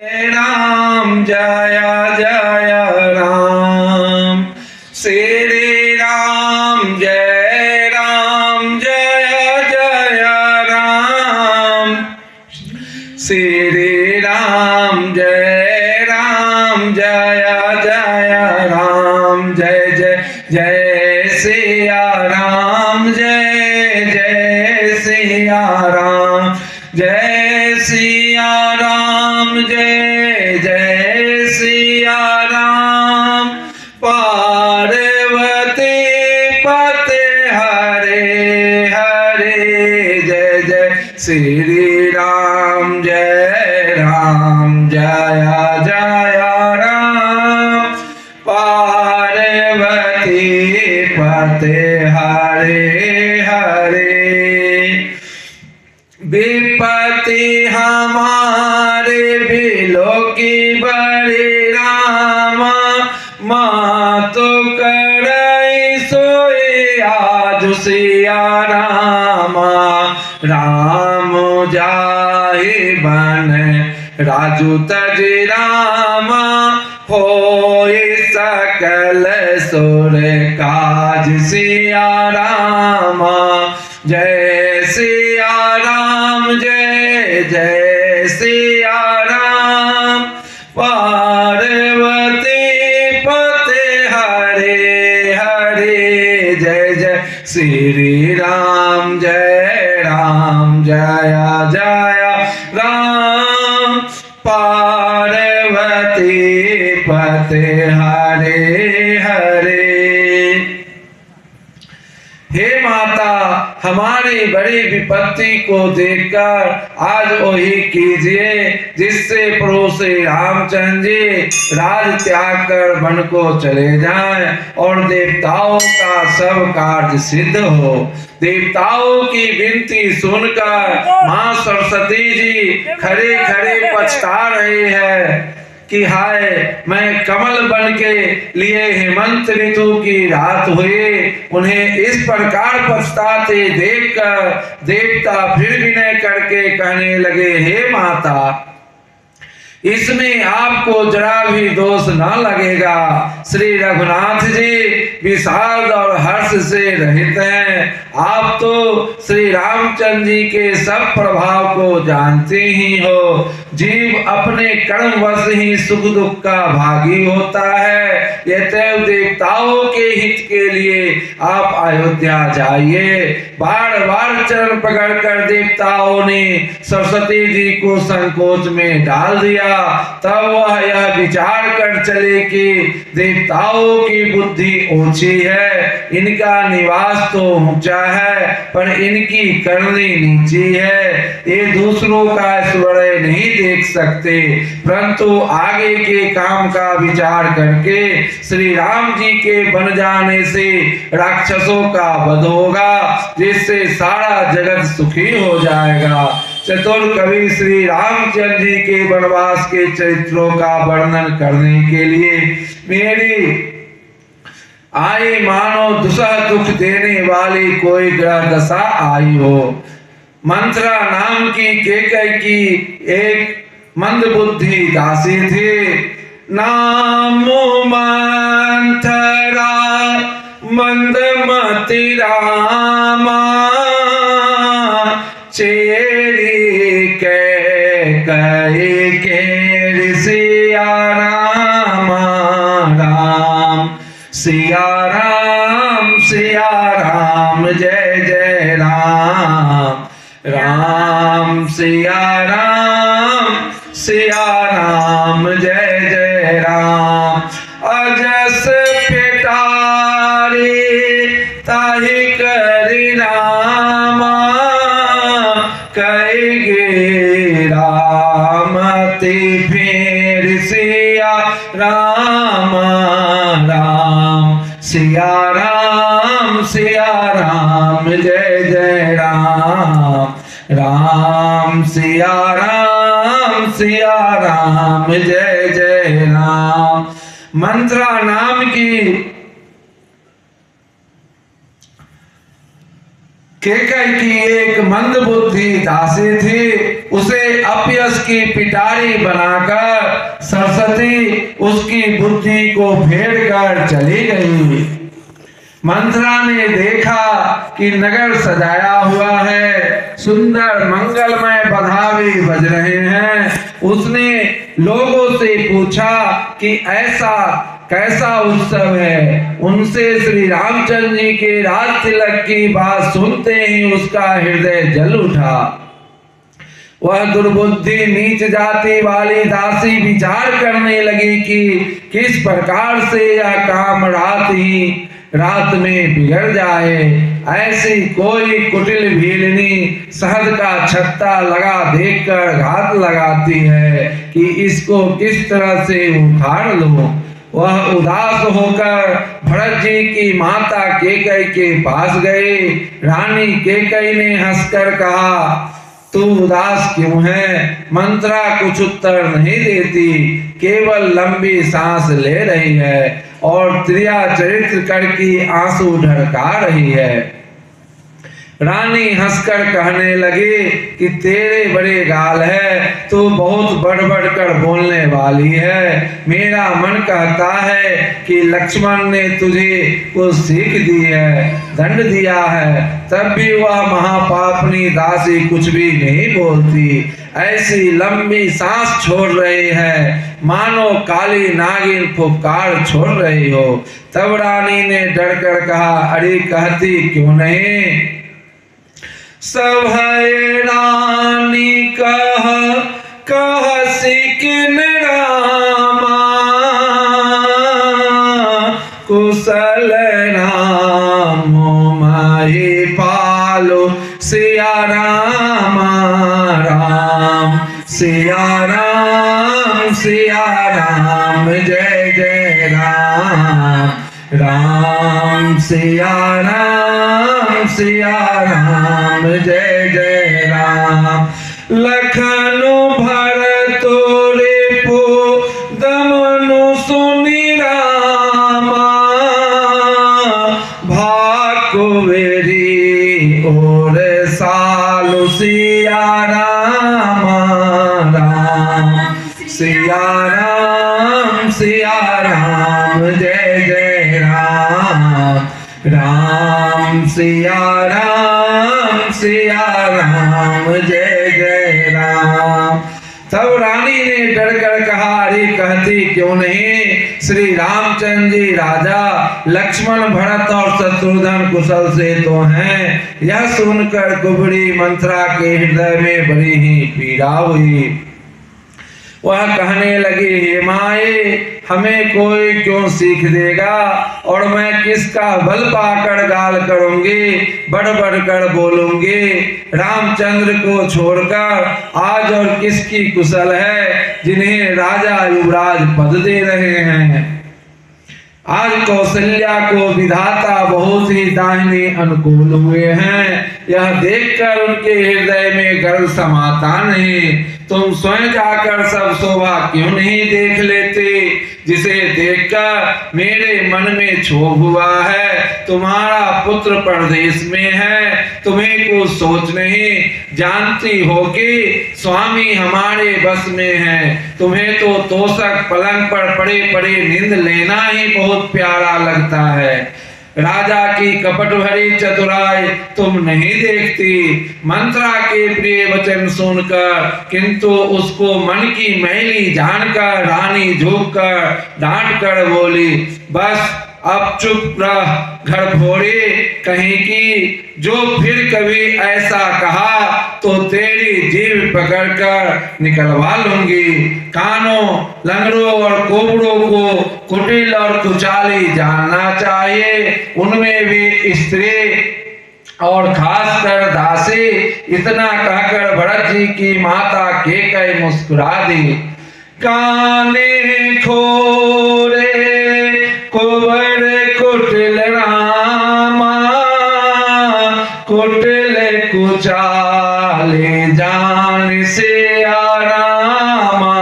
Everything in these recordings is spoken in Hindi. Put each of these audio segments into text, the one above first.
राम जय जय राम, श्री राम जय जय राम, श्री राम जय जय राम, जय जय जय सिया राम, जय जय सिया राम, जय सिया राम, जय जय सिया राम, पार्वती पते हरे हरे, जय जय श्री राम जय जय राम, पार्वती पते हरे हरे, विपत्ति हमारे बिलो की बड़ी राम, माँ तो करई सोई आज सिया रामा, राम जाहि बन राजू तज रामा, होई सकल सुर काज सिया रामा, जय सिया राम जय जय सिया राम, पार्वती पते हरे हरे, जय जय श्री राम जय जय राम, पार्वती पते हरे हरे। हे माता, हमारी बड़ी विपत्ति को देखकर आज वही कीजिए जिससे प्रभु श्री रामचंद्र जी राज त्याग कर वन को चले जाएं और देवताओं का सब कार्य सिद्ध हो। देवताओं की विनती सुनकर मां सरस्वती जी खड़े खड़े पछता रहे हैं कि हाय, मैं कमल बन के लिए हेमंत ऋतु की रात हुई। उन्हें इस प्रकार पछताते देखकर देवता फिर विनय करके कहने लगे, हे माता, इसमें आपको जरा भी दोष न लगेगा। श्री रघुनाथ जी विषाद और हर्ष से रहित हैं। आप तो श्री रामचंद्र जी के सब प्रभाव को जानते ही हो। जीव अपने कर्म वश ही सुख दुख का भागी होता है। यह देवताओं के हित के लिए आप अयोध्या जाइए। बार बार चरण पकड़कर देवताओं ने सरस्वती जी को संकोच में डाल दिया। तब वह यह विचार कर चले कि देवताओं की बुद्धि ऊंची है, इनका निवास तो ऊंचा है, पर इनकी करनी नीची है। ये दूसरों का ऐश्वर्य नहीं देख सकते, परंतु आगे के काम का विचार करके श्री राम जी के बन जाने से राक्षसों का वध होगा, जिससे सारा जगत सुखी हो जाएगा। चतुर कवि श्री रामचंद्र जी के वनवास के चरित्रों का वर्णन करने के लिए मेरी आई मानो दुसह दुख देने वाली कोई ग्रह दशा आई हो। मंत्रा नाम की केकई की एक मंद बुद्धि दासी थी। नाम मंथरा मंदमती रामा, चेरी कई के सिया राम, राम सिया राम जय जय राम, राम सिया राम जय जय राम। अजस पिटारी ताहि करि रामा, कई गे रामति फिर सिया राम, राम सिया राम जय जय राम, राम सिया राम जय जय राम। मंत्रा नाम की केकई की एक मंद बुद्धि दासी थी, उसे अपयश की पिटारी बनाकर सरस्वती उसकी बुद्धि को फेर कर चली गई। मंथरा ने देखा कि नगर सजाया हुआ है, सुंदर मंगलमय बधाई बज रहे हैं। उसने लोगों से पूछा कि ऐसा कैसा उत्सव है। उनसे श्री रामचंद्र जी के राज तिलक की बात सुनते ही उसका हृदय जल उठा। वह दुर्बुद्धि नीच जाति वाली दासी विचार करने लगी कि किस प्रकार से यह काम रात में बिगड़ जाए। ऐसी कोई कुटिल भीलनी शहद का छत्ता लगा देखकर घात लगाती है कि इसको किस तरह से उखाड़ लो। वह उदास होकर भरत जी की माता केकई के पास गए। रानी केकई ने हंसकर कहा, तू उदास क्यों है? मंथरा कुछ उत्तर नहीं देती, केवल लंबी सांस ले रही है और त्रिया चरित्र करके आंसू ढरका रही है। रानी हंसकर कहने लगी कि तेरे बड़े गाल है, तू बहुत बढ़ कर बोलने वाली है। मेरा मन कहता है कि लक्ष्मण ने तुझे कुछ सीख दी है, दंड दिया है, तब भी वह महापापनी दासी कुछ भी नहीं बोलती। ऐसी लंबी सांस छोड़ रही है मानो काली नागिन फुफकार छोड़ रही हो। तब रानी ने डरकर कहा, अरे कहती क्यों नहीं? सब है रानी कह सिकिन रामा, कुशल राम माही पालो सिया रामा। राम सिया राम जय जय राम। राम सिया राम जय जय राम। लखनु भरतो रिपु दमनु सुनि रामा, भाकुवेरी और सालु सिया राम। राम सिया राम जय जय राम। राम सिया राम जय जय राम। तब रानी ने डरकर कहा, अरे कहती क्यों नहीं? श्री रामचंद्र जी राजा लक्ष्मण भरत और शत्रुघ्न कुशल से तो हैं। यह सुनकर कुबड़ी मंथरा के हृदय में बड़ी ही पीड़ा हुई। वह कहने लगी, हे माए, हमें कोई क्यों सीख देगा और मैं किसका बल पाकर गाल करूंगी, बढ़ कर बोलूंगी। रामचंद्र को छोड़कर आज और किसकी कुशल है जिन्हें राजा युवराज पद दे रहे हैं। आज कौशल्या को विधाता बहुत ही दाहिने अनुकूल हुए हैं। यह देखकर उनके हृदय में गर्व समाता नहीं। तुम स्वयं जाकर सब शोभा क्यों नहीं देख लेते, जिसे देखकर मेरे मन में क्षोभ हुआ है। तुम्हारा पुत्र परदेश में है, तुम्हें कुछ सोच नहीं। जानती हो कि स्वामी हमारे बस में है। तुम्हें तो तोषक पलंग पर पड़े पड़े नींद लेना ही बहुत प्यारा लगता है। राजा की कपट भरी चतुराई तुम नहीं देखती। मंथरा के प्रिय वचन सुनकर किंतु उसको मन की मैली जानकर रानी झुककर डांट कर बोली, बस अब चुप रह घर भोरे कहीं की। जो फिर कभी ऐसा कहा तो तेरी जीभ पकड़कर निकलवा लूंगी। कानों, लंगड़ों और कोबड़ों को कुटिल और कुचाली जानना चाहिए, उनमें भी स्त्री और खासकर दासी। इतना कहकर भरत जी की माता केकई मुस्कुरा दी। काने खोरे कुंवर कुटिल रामा, कुटिल कुचाले जान सिया रामा।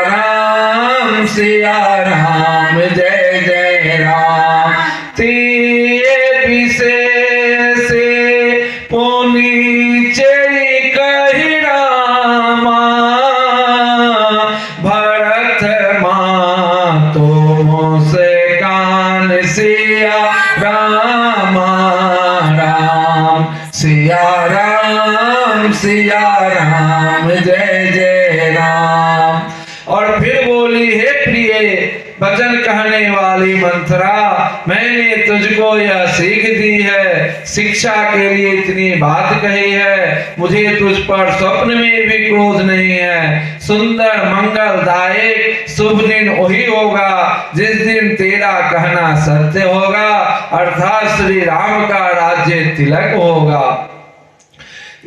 राम सिया राम जय जय राम। तेरे विषे मुझको यह सीख दी है, शिक्षा के लिए इतनी बात कही है। मुझे तुझ पर स्वप्न में भी क्रोध नहीं है। सुंदर मंगलदायक शुभ दिन वही होगा जिस दिन तेरा कहना सत्य होगा, अर्थात श्री राम का राज्य तिलक होगा।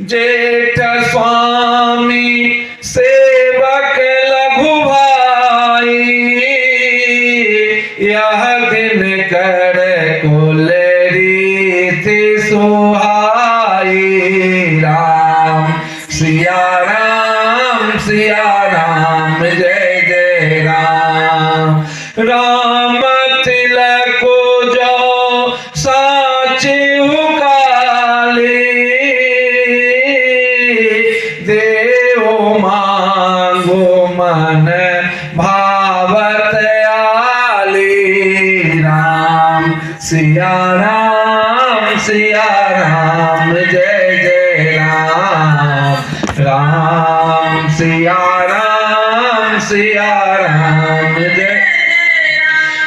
जेठ स्वामी सेवक लघु भाई, यह दिन कर कुल रीति सुहाई। राम सिया राम सिया राम जय जय राम। राम तिलक जो साची काली, देव मांगो मन भावत आली। राम सिया राम जय जय राम। राम सिया राम जय।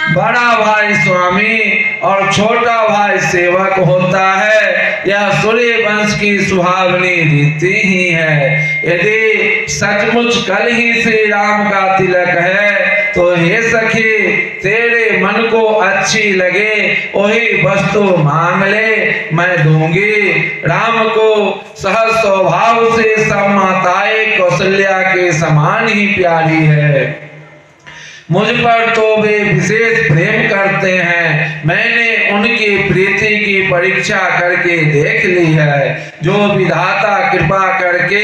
बड़ा भाई स्वामी और छोटा भाई सेवक होता है, यह सूर्य वंश की सुहावनी रीति ही है। यदि सचमुच कल ही श्री राम का तिलक है तो हे सखी, तेरे मन को अच्छी लगे वही वस्तु मांग ले, मैं दूंगी। राम को सहज स्वभाव से सब माताएं कौशल्या के समान ही प्यारी है। मुझ पर तो वे विशेष प्रेम करते हैं। मैंने उनकी प्रीति की परीक्षा करके देख ली है। जो विधाता कृपा करके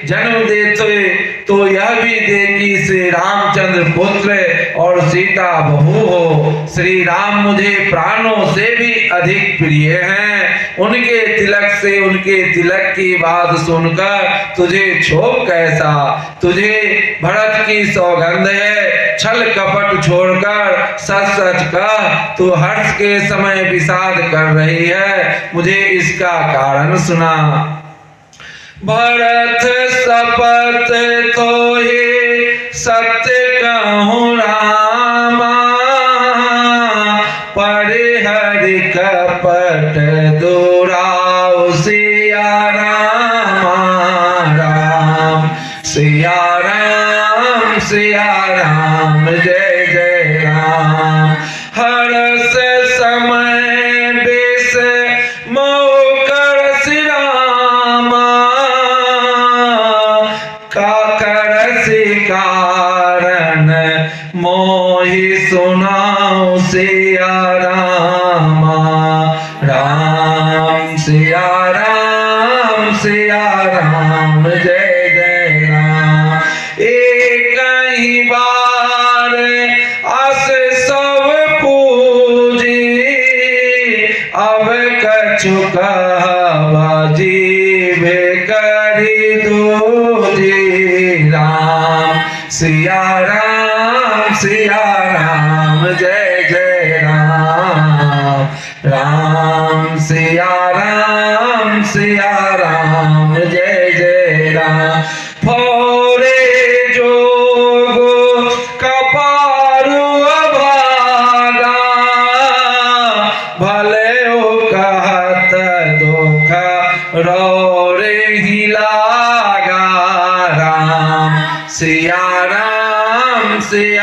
जन्म देते तो यह भी दे कि श्री रामचंद्र पुत्र और सीता बहू हो। श्री राम मुझे प्राणों से भी अधिक प्रिय हैं। उनके तिलक से उनके तिलक की बात सुनकर तुझे क्षोभ कैसा। तुझे भरत की सौगंध है, छल कपट छोड़कर सच सच कह, तू हर्ष के समय विषाद कर रही है, मुझे इसका कारण सुना। भरत शपथ तो ये सत्य कहूँ रामा, परिहरि कपट दुराऊ सिया रामा। राम सिया राम जय जय राम। हरस समय बेस मौकर श्रीरामा, काकर से कारण मोहि सुनाओ सिया रामा। राम सिया राम जय जय राम। एक ही बार अस सब पूजी, अब कछु कहवा जीवे करी दूजी। राम सिया राम जय जय राम। राम सिया राम जय जय राम। फोरे जोगो कपारु अभागा, भले ओ कहत दुख रोरे ही लागा। राम सिया राम जय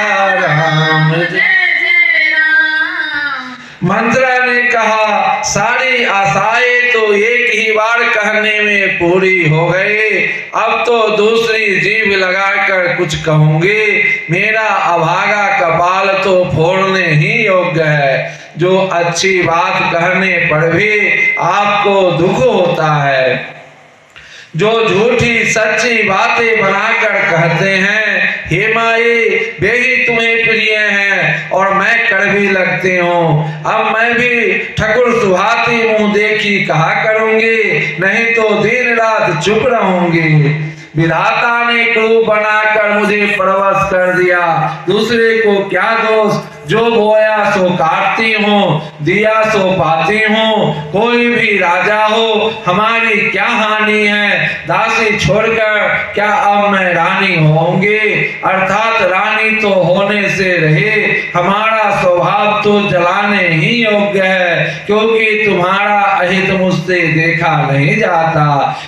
जय राम। मंत्रा ने कहा, सारी आशाएं तो एक ही बार कहने में पूरी हो गई, अब तो दूसरी जीभ लगाकर कुछ कहूंगी। मेरा अभागा कपाल तो फोड़ने ही योग्य है। जो अच्छी बात कहने पर भी आपको दुख होता है, जो झूठी सच्ची बातें बनाकर कहते हैं, हे माए वे ही तुम्हें प्रिय हैं और मैं कड़वी लगती हूँ। अब मैं भी ठकुर सुहाती मुंह देखी कहा करूंगी, नहीं तो दिन रात चुप रहूंगी। विधाता ने क्रूप बनाकर मुझे परवश कर दिया, दूसरे को क्या दोष। जो बोया सो काटती हूँ, दिया सो पाती हूँ। कोई भी राजा हो, हमारी क्या हानि है? दासी छोड़कर क्या अब मैं रानी होंगी? अर्थात रानी तो होने से रहे, हमारा स्वभाव तो जलाने ही योग्य है, क्योंकि तुम्हारा अहित मुझसे देखा नहीं जाता,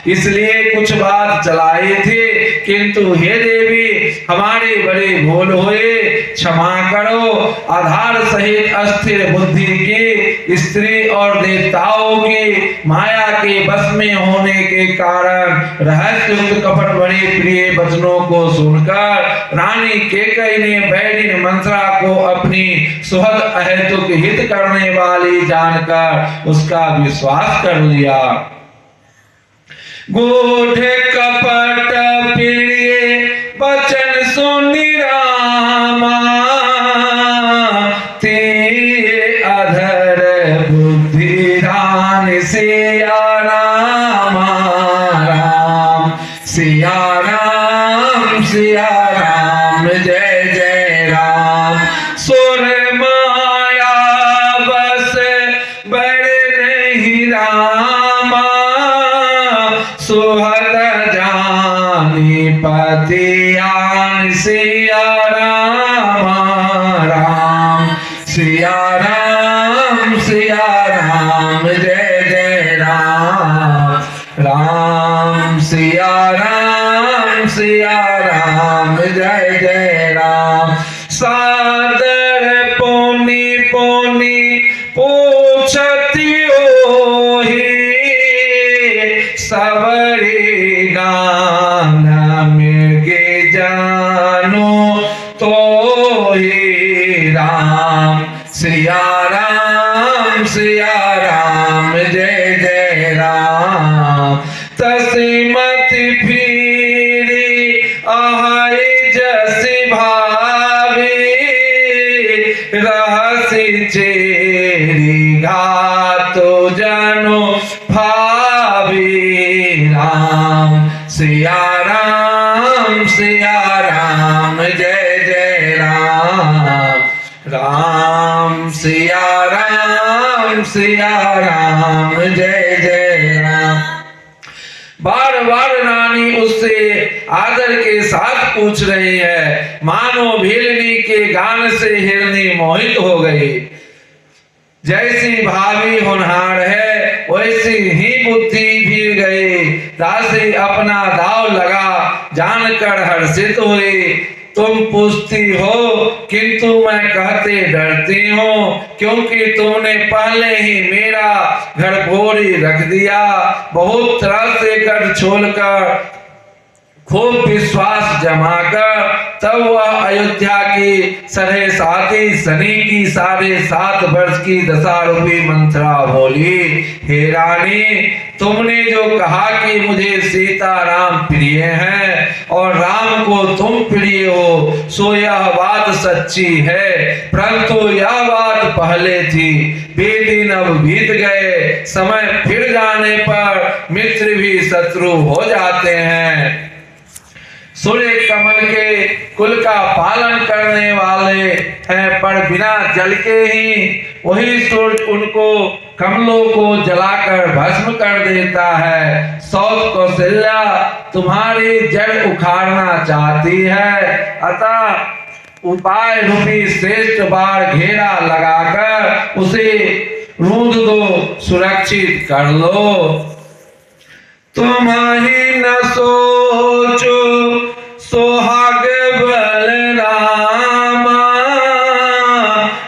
इसलिए कुछ बात चलाई थी। किंतु हे देवी, हमारी बड़ी भूल हुई, क्षमा करो। आधार सहित अस्थिर बुद्धि की स्त्री और देवताओं की माया के बस में होने के कारण रहस्युक्त कपट बड़ी प्रिय वचनों को सुनकर रानी केकई ने बैरिन मंत्रा को अपनी सुहद अहेतुक हित करने वाली जानकर उसका विश्वास कर लिया। गूढ़ कपट प्रिय वचन सुनि रामा, ते अधर बुद्धि दान सिया रामा। राम सिया राम, सिया राम, जय जय राम। सुर माया बस बड़े नहीं रामा, सुहद जानी पतियान सिया रामा। राम सिया राम, सिया राम, जय जय राम। राम सिया राम, सिया राम, जय जय राम। सादर पोनी पोनी पूछती ओही, सबरी गाना मिर्गे जानो तो ही। राम सिया राम, सिया राम, जय जय राम। तस्मत फिरी आहाई जसी भावी, रहसी चेरी घातो जनो भावी। राम सिया राम, सिया राम, जय जय राम। राम सिया राम, सिया राम, जय जय राम। बार बार रानी उससे आदर के साथ पूछ रही है, मानो भीलनी के गान से हिरनी मोहित हो गई। जैसी भाभी होनहार है, वैसी ही बुद्धि भी गई। दासी अपना दाव लगा जानकर हर्षित हुई। तुम पूछती हो, किंतु मैं कहते डरती हूँ, क्योंकि तुमने पहले ही मेरा घर भोरी रख दिया। बहुत तरह से गढ़ छोड़कर खूब विश्वास जमाकर तब वह अयोध्या की 7.5 सनी की 7.5 वर्ष की दशा रूपी मंत्रा बोली, हे रानी, तुमने जो कहा कि मुझे सीता राम प्रिय हैं और राम को तुम प्रिय हो, सो यह बात सच्ची है, परंतु यह बात पहले थी। दिन अब बीत गए, समय फिर जाने पर मित्र भी शत्रु हो जाते हैं। सूर्य कमल के कुल का पालन करने वाले हैं, पर बिना जल के ही वही सूर्य उनको कमलों को जलाकर भस्म कर देता है। सौत कौशल्या तुम्हारी जड़ उखाड़ना चाहती है, अतः उपाय रूपी श्रेष्ठ बार घेरा लगाकर उसे रूंध दो, सुरक्षित कर लो। तुम्हारी न सोचो सोहाग बलरामा,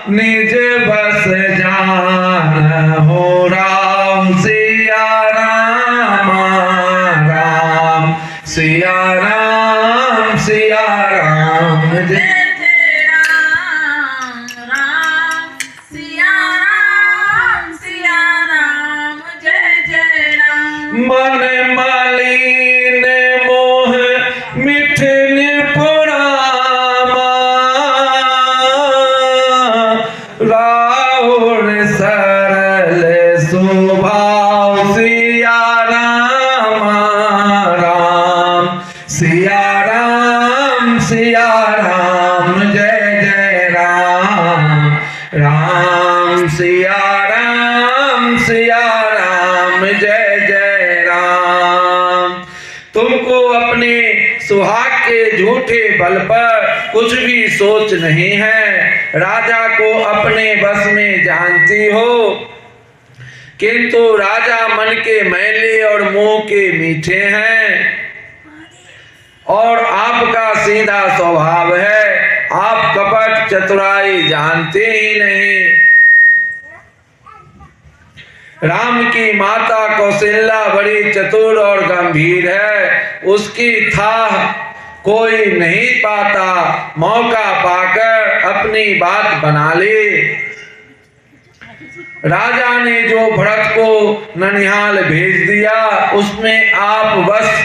निज बस जान हो राम सिया रामा। राम सिया राम, सिया राम, जय मन मालिन मोह मिठन पुरामा, राउर सरल स्वभाव सिया रामा। राम सिया राम, सिया राम, जय जय राम। सिया राम जय जय राम। तुमको अपने सुहाग के झूठे बल पर कुछ भी सोच नहीं है। राजा को अपने बस में जानती हो, किंतु राजा मन के मैले और मुंह के मीठे हैं और आपका सीधा स्वभाव है। आप कपट चतुराई जानते ही नहीं। राम की माता कौशल्या बड़ी चतुर और गंभीर है। उसकी थाह कोई नहीं पाता। मौका पाकर अपनी बात बना ली। राजा ने जो भरत को ननिहाल भेज दिया, उसमें आप बस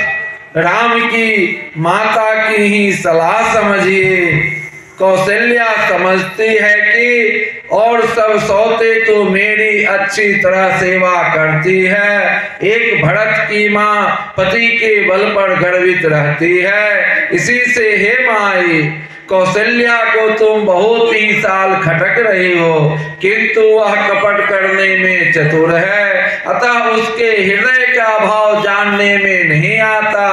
राम की माता की ही सलाह समझिए। कौशल्या समझती है कि और सब सौते तो मेरी अच्छी तरह सेवा करती है। एक भरत की माँ पति के बल पर गर्वित रहती है। इसी से हे माई, कौशल्या को तुम बहुत ही साल खटक रही हो, किंतु वह कपट करने में चतुर है, अतः उसके हृदय का भाव जानने में नहीं आता।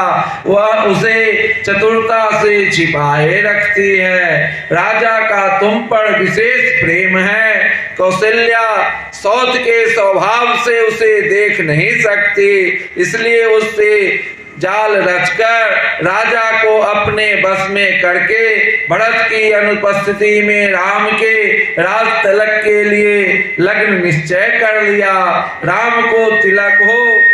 वह उसे चतुरता से छिपाए रखती है। राजा का तुम पर विशेष प्रेम है। कौशल्या सौत के स्वभाव से उसे देख नहीं सकती, इसलिए उससे जाल रचकर राजा को अपने बस में करके भरत की अनुपस्थिति में राम के राज तिलक के लिए लग्न निश्चय कर लिया। राम को तिलक हो,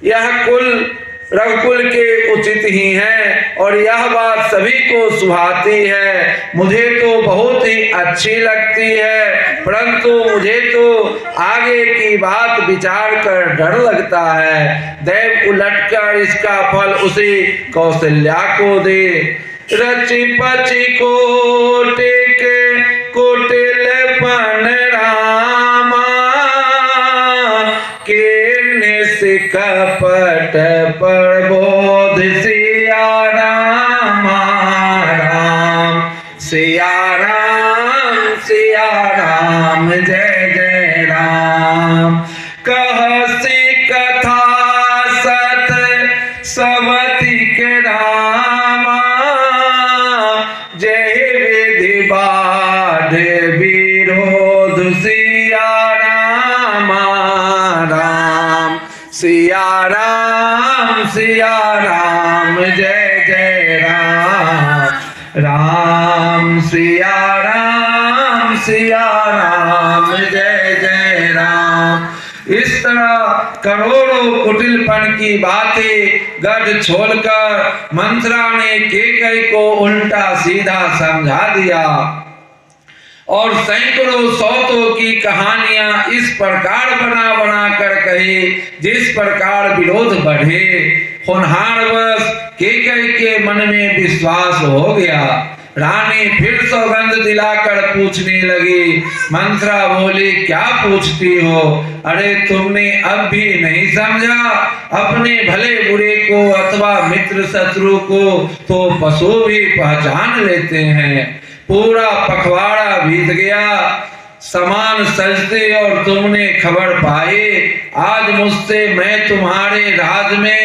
यह कुल रघुकुल के उचित ही है और यह बात सभी को सुहाती है। मुझे तो बहुत ही अच्छी लगती है, परंतु मुझे तो आगे की बात विचार कर डर लगता है। दैव उलटकर इसका फल उसी कौशल्या को दे। रचि पचि कोटिक कोटिल पन रामा के कपट पर बोध सिया राम सिया राम जय जय राम। कहसी कथा सत सवतिक रामा जय विधि बाढ़ विरोध सिया राम सिया राम जय जय राम। राम सिया राम जय जय राम। इस तरह करोड़ों कुटिलपन की बातें गढ़ छोड़कर मंत्रा ने कैकेयी को उल्टा सीधा समझा दिया और सैकड़ों सौतों की कहानियां इस प्रकार बना बना कर कही जिस प्रकार विरोध बढ़े। होनहारवश कैकेयी के मन में विश्वास हो गया। रानी फिर सौगंध दिलाकर पूछने लगी। मंत्रा बोली, क्या पूछती हो? अरे तुमने अब भी नहीं समझा? अपने भले बुरे को अथवा मित्र शत्रु को तो पशु भी पहचान लेते हैं। पूरा पखवाड़ा बीत गया, सामान सजते और तुमने खबर पाई। आज मुझसे मैं तुम्हारे राज में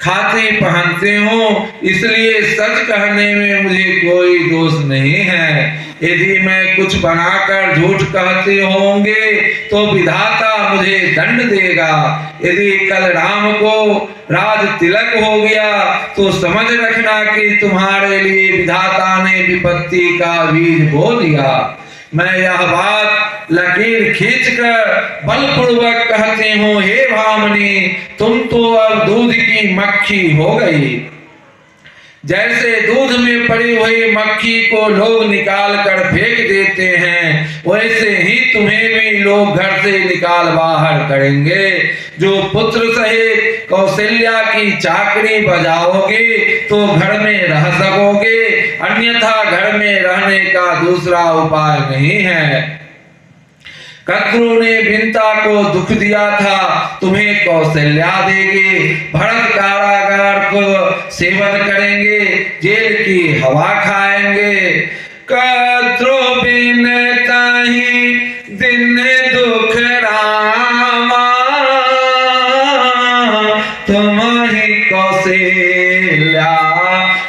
खाती पहनते हूँ, इसलिए सच कहने में मुझे कोई दोष नहीं है। यदि मैं कुछ बनाकर झूठ कहते होंगे तो विधाता मुझे दंड देगा। यदि कल राम को राज तिलक हो गया तो समझ रखना कि तुम्हारे लिए विधाता ने विपत्ति का बीज बो दिया। मैं यह बात लकीर खींचकर बलपूर्वक कहती हूँ, हे भामनी, तुम तो अब दूध की मक्खी हो गई। जैसे दूध में पड़ी हुई मक्खी को लोग निकाल कर फेंक देते हैं, वैसे ही तुम्हें भी लोग घर से निकाल बाहर करेंगे। जो पुत्र सहित कौशल्या की चाकरी बजाओगे तो घर में रह सकोगे, अन्यथा घर में रहने का दूसरा उपाय नहीं है। कद्रू ने बिंता को दुख दिया था, तुम्हें कौशल्या देगी। भरत कारागार को सेवन करेंगे, जेल की हवा खाएंगे। कद्रू बिन ताही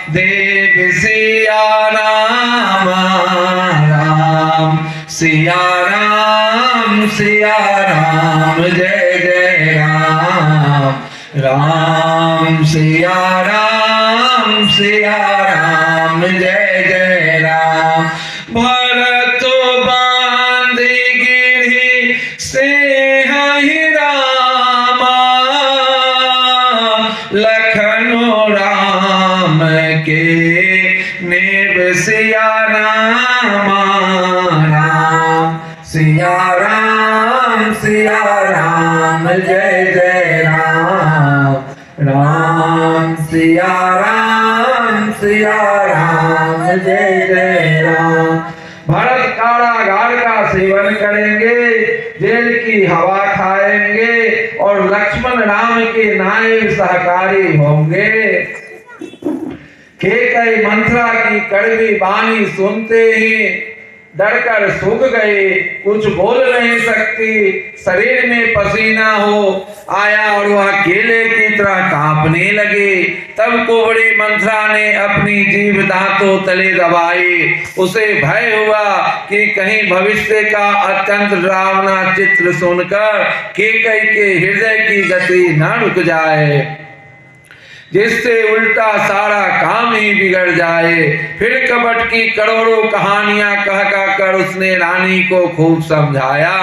देव सिया राम, राम सिया राम, सिया राम जय जय राम, राम सिया राम, सिया राम जय जय राम। भरत बांध गिरि से ही रामा, लखनऊ राम के नेब सिया राम, राम सिया राम, सिया राम जय जय राम, राम सिया राम, सिया राम जय जय राम। भरत कारागार का सेवन करेंगे, जेल की हवा खाएंगे और लक्ष्मण राम के नायब सहकारी होंगे। केकई मंथरा की कड़वी वाणी सुनते ही डरकर सूख गए, कुछ बोल नहीं सकती, शरीर में पसीना हो आया और वह केले की तरह कांपने लगे। तब कुबड़ी मंथरा ने अपनी जीभ दांतों तले दबाई। उसे भय हुआ कि कहीं भविष्य का अत्यंत डरावना चित्र सुनकर केकई के हृदय की गति न रुक जाए, जिससे उल्टा सारा काम ही बिगड़ जाए। फिर कपट की करोड़ों कहानियां कह कर उसने रानी को खूब समझाया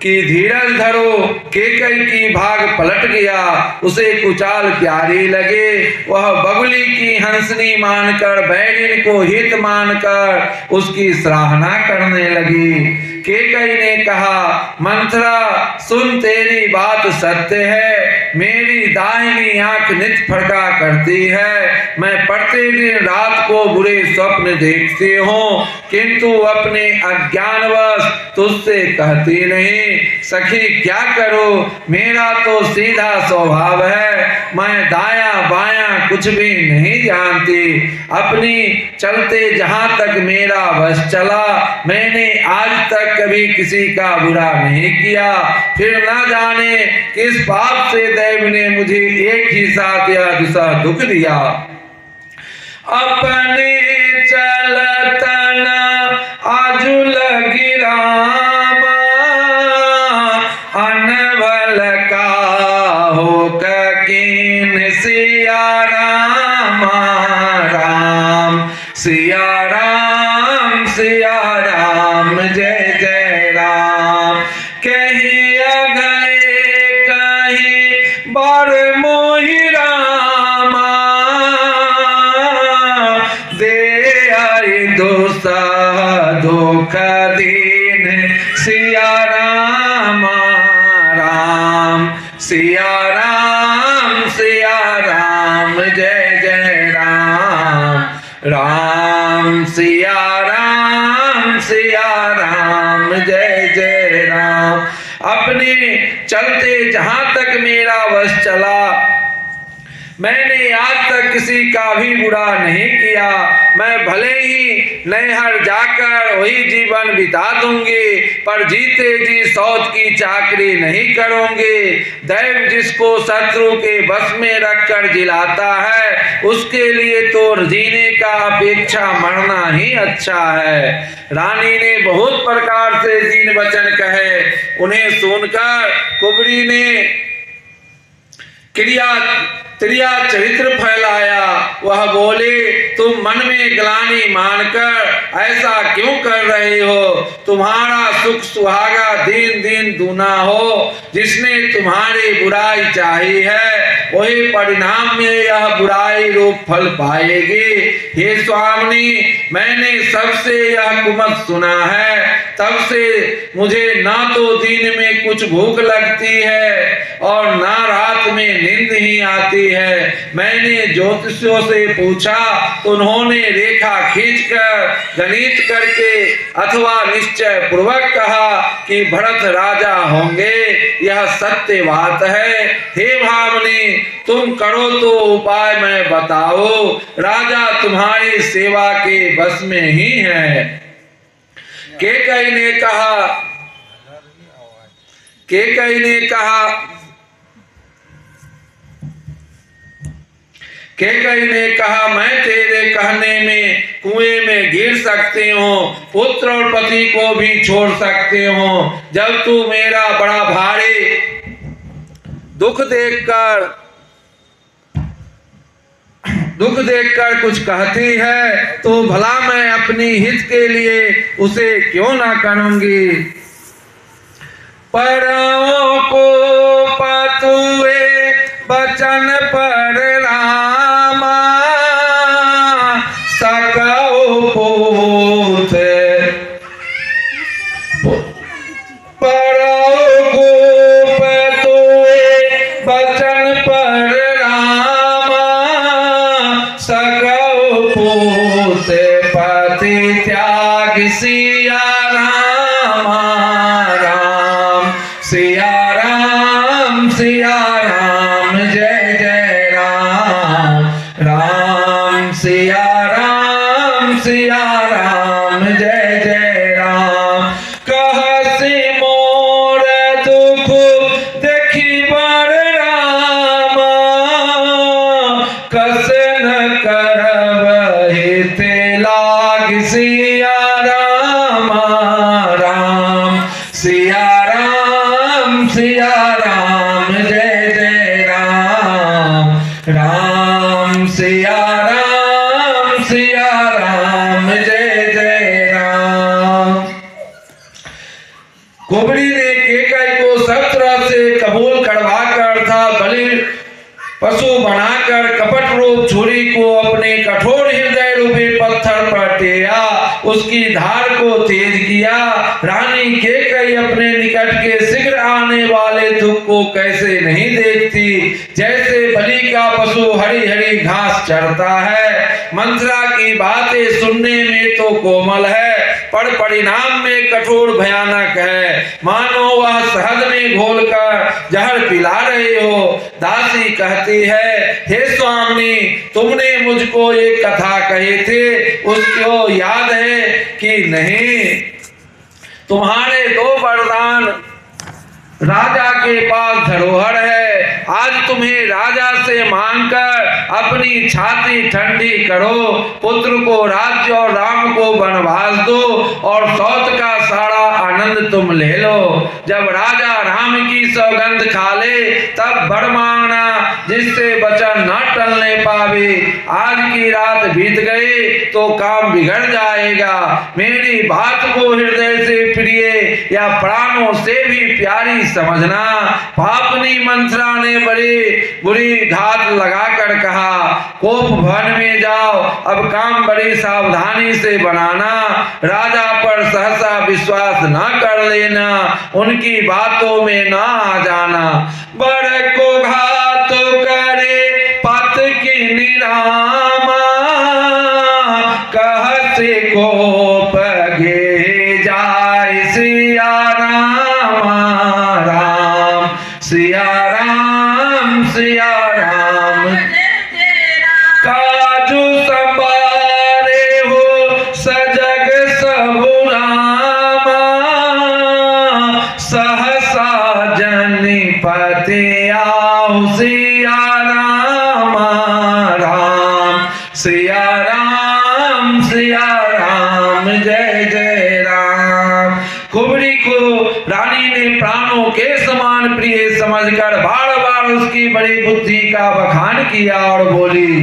कि धीरज धरो। केकई की भाग पलट गया, उसे कुचाल प्यारी लगे। वह बगुली की हंसनी मानकर, बैरिन को हित मानकर उसकी सराहना करने लगी। केकई ने कहा, मंथरा सुन, तेरी बात सत्य है। मेरी दाहिनी आंख नित फड़का करती है। मैं प्रत्येक दिन रात को बुरे स्वप्न देखती हूँ, किंतु अपने अज्ञानवश तुझसे कहती नहीं। सखी क्या करूं, मेरा तो सीधा स्वभाव है, मैं दाया बाया कुछ भी नहीं जानती। अपनी चलते जहां तक मेरा बस चला, मैंने आज तक कभी किसी का बुरा नहीं किया। फिर ना जाने किस पाप से दैव ने मुझे एक ही साथ या दूसरा दुख दिया। अपने चलतन आजुल गिरामा, अनबल का हो कीन सिया राम, राम सिया राम, सिया राम जय जय राम। कहीं गए कहीं बार मोहि रामा, दे आई दोसा दुख दीन सिया राम, राम सिया राम, सिया राम जय जय राम, राम सिया राम, सिया राम जय जय राम। अपने चलते जहां तक मेरा वश चला, मैंने आज तक किसी का भी बुरा नहीं किया। मैं भले ही नैहर जाकर वही जीवन बिता दूंगी, पर जीते जी सौत की चाकरी नहीं करूंगी। दैव जिसको शत्रु के बस में रखकर जिलाता है, उसके लिए तो जीने का अपेक्षा मरना ही अच्छा है। रानी ने बहुत प्रकार से दीन वचन कहे। उन्हें सुनकर कुबड़ी ने क्रिया चरित्र फैलाया। वह बोले, तुम मन में ग्लानि मानकर ऐसा क्यों कर रहे हो? तुम्हारा सुख सुहागा दिन दिन दूना हो। जिसने तुम्हारी बुराई चाही है, वही परिणाम में यह बुराई रूप फल पाएगी। हे स्वामिनी, मैंने सबसे यह कुमत सुना है, तब से मुझे ना तो दिन में कुछ भूख लगती है और ना रात में नींद ही आती है। मैंने ज्योतिषियों से पूछा तो उन्होंने रेखा खींचकर गणित करके अथवा निश्चय पूर्वक कहा कि भरत राजा होंगे। यह सत्य बात है। हे भामिनी, तुम करो तो उपाय मैं बताओ। राजा तुम्हारी सेवा के बस में ही है। केकई ने कहा कैकेयी ने कहा, मैं तेरे कहने में कुएं में गिर सकती हूँ, पुत्र और पति को भी छोड़ सकती हूँ। जब तू मेरा बड़ा भारी दुख देखकर कुछ कहती है तो भला मैं अपनी हित के लिए उसे क्यों ना करूंगी। परओं को पतुए बचन पर रामा, सकौ पूत। परओं को पतुए बचन पर रामा, सकौ पूत। पति त्याग सिया रामा, राम सिया राम, सिया राम, जय जय राम, राम सिया राम, सिया राम, जय जय राम। कहसी मोर दुख देखी बर रामा, कस न करब हित लाग सिया रामा, राम सिया राम, सिया राम, जय जय राम, राम सिया राम, सिया राम, जय जय राम। कुबड़ी ने कैकेयी को सब तरह से कबूल करवा कर था बलि पशु बनाकर कपट रूप छुरी को अपने कठोर हृदय रूपी पत्थर पर टेया, उसकी धार को तेज किया। रानी कैकेयी अपने निकट के शीघ्र आने वाले दुख को कैसे नहीं देखती, जैसे बलि का पशु हरी हरी घास चरता है। मंथरा की बातें सुनने में तो कोमल है, पर परिणाम में कठोर भयानक है, मानो वह शहद में घोलकर जहर पिला रहे हो। दासी कहती है, हे स्वामी, तुमने मुझको एक कथा कही थी, उसको याद है कि नहीं? तुम्हारे 2 वरदान राजा के पास धरोहर है, आज तुम्हें राजा से मांगकर अपनी छाती ठंडी करो। पुत्र को राज्य और राम को वनवास दो और सौत का सारा आनंद तुम ले लो। जब राजा राम की सौगंध खा ले तब वर मांगना, जिससे वचन न टलने पावे। आज की रात बीत गई तो काम बिगड़ जाएगा। मेरी बात को हृदय से प्रिय या प्राणों से भी प्यारी समझना। पापनी मंथरा ने बड़ी बुरी घात लगाकर कहा, कोप भवन में जाओ, अब काम बड़ी सावधानी से बनाना। राजा पर सहसा विश्वास न कर लेना, उनकी बातों में न आ जाना। बड़ को घात करे पत की निरामा, कहसे कोप गे जाय सिया रामा, राम सिया राम, सिया राम। काजू संबारे हो सजग सबु रामा, सहसा जनिपति आओ सिया रामा, राम सिया राम, सिया राम, जय जय राम। कुबड़ी को रानी ने प्राणों के समान प्रिय समझकर बार बार उसकी बड़ी बुद्धि का बखान किया और बोली,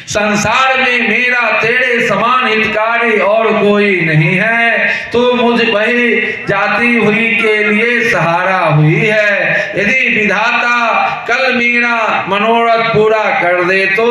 संसार में मेरा तेरे समान हितकारी और कोई नहीं है। तू मुझ वही जाती हुई के लिए सहारा हुई है। यदि विधाता कल मेरा मनोरथ पूरा कर दे तो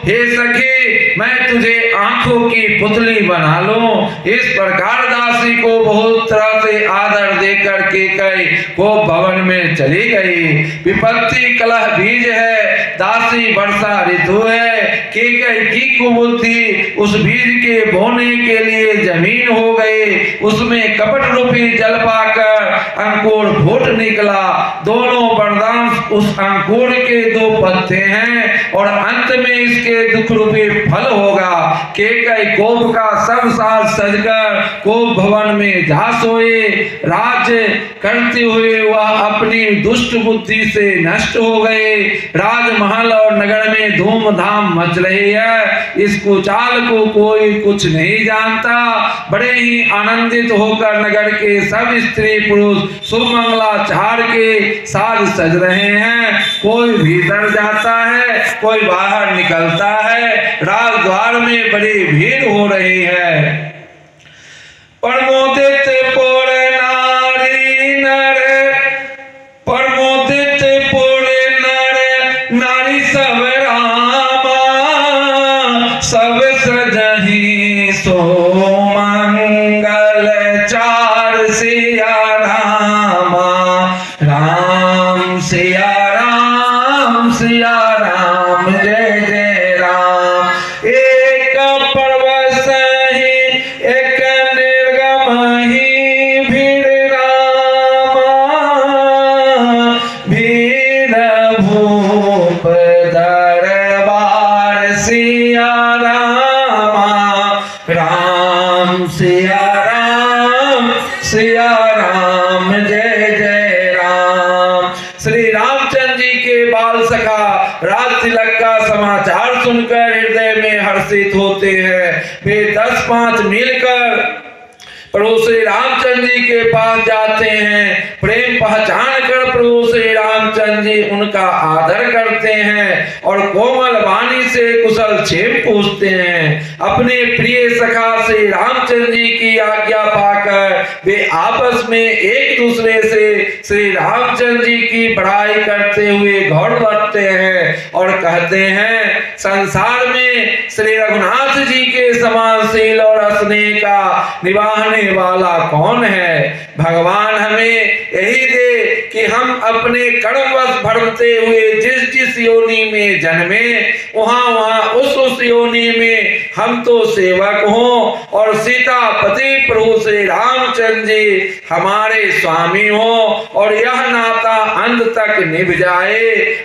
हे सखी, मैं तुझे आंखों की पुतली बना लूं। इस प्रकार दासी को बहुत तरह से आदर देकर कैकेयी को भवन में चली गई। विपत्ति कलह बीज है, दासी वर्षा ऋतु है। कैकेयी की कुबुद्धि उस बीज के बोने के लिए जमीन हो गई, उसमें कपट रूपी जल पाकर अंकुर फूट निकला। दोनों वरदान उस अंकुर के दो पत्ते हैं और अंत में इसके दुख रूपी फल होगा। कैकेयी कोप का सब साज सजकर कोप भवन में जा सोए। राज्य करते हुए वह अपनी दुष्ट बुद्धि से नष्ट हो गए। राजमहल और नगर में धूमधाम मच रही है, इस कुचाल को कोई कुछ नहीं जानता। बड़े ही आनंदित होकर नगर के सब स्त्री पुरुष शुभ मंगलाचार के साज सज रहे हैं। कोई भीतर जाता है, कोई बाहर निकलता है। राजद्वार में बड़ी भीड़ हो रही है। प्रमोदित पुर नारी नर, प्रमोदित पुर नर नारी सब रामा, सब सजहि सो मंगल चार सिया रामा। राम सिया राम, सिया राम जय जय राम। एक परवश ही एक निर्गम ही भीड़ रामा, भीड़ भूप दरबार सिया रामा। राम सिया राम, सिया राम जय जय राम। श्री रामचंद्र जी के बाल सखा राज तिलक का समाचार सुनकर हृदय में हर्षित होते हैं। वे 10-5 मिलकर प्रभु श्री रामचंद्र जी के पास जाते हैं। प्रेम पहचान कर प्रभु श्री रामचंद्र जी उनका आदर करते हैं और कोमल वाणी से कुशल क्षेम पूछते हैं। अपने प्रिय सखा श्री रामचंद्र जी की आज्ञा पाकर वे आपस में एक दूसरे से श्री रामचंद्र जी की बड़ाई करते हुए गौर बढ़ते हैं और कहते हैं, संसार में श्री रघुनाथ जी के समान शील और स्नेह का निभाने वाला कौन है। भगवान हमें यही दे कि हम अपने कर्मवश भरते हुए जिस जिस योनि में जन्मे वहां उस योनि में हम तो सेवक हों और सीतापति प्रभु श्री रामचंद्र जी हमारे स्वामी हो और यह नाता अंत तक निभ जाए।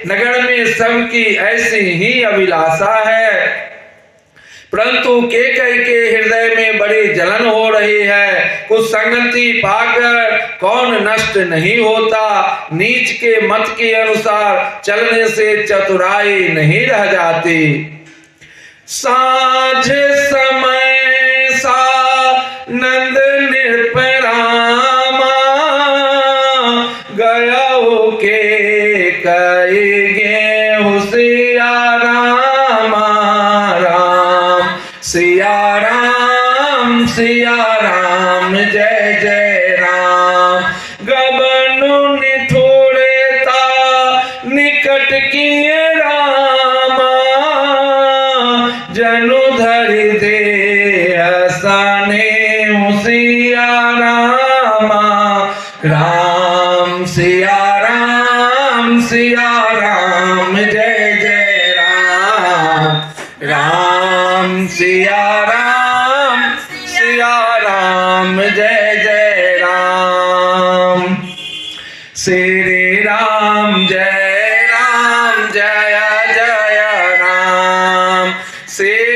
नगर में सबकी ऐसी ही अभिलाषा है, परंतु कैकेयी के हृदय में बड़ी जलन हो रही है। कुछ संगति पाकर कौन नष्ट नहीं होता। नीच के मत के अनुसार चलने से चतुराई नहीं रह जाती। साँझ समय सा नंद निर्परामा, गया के कई गेहूं सिया रामा। राम सिया राम, सिया राम जय जय राम। गबनु निठुरता निकट किए रामा, जनु धरि दे हसने सिया रामा। राम सिया राम, सिया राम जय जय राम। राम सिया राम, सिया राम जय जय राम। श्री राम जय जय राम। श्री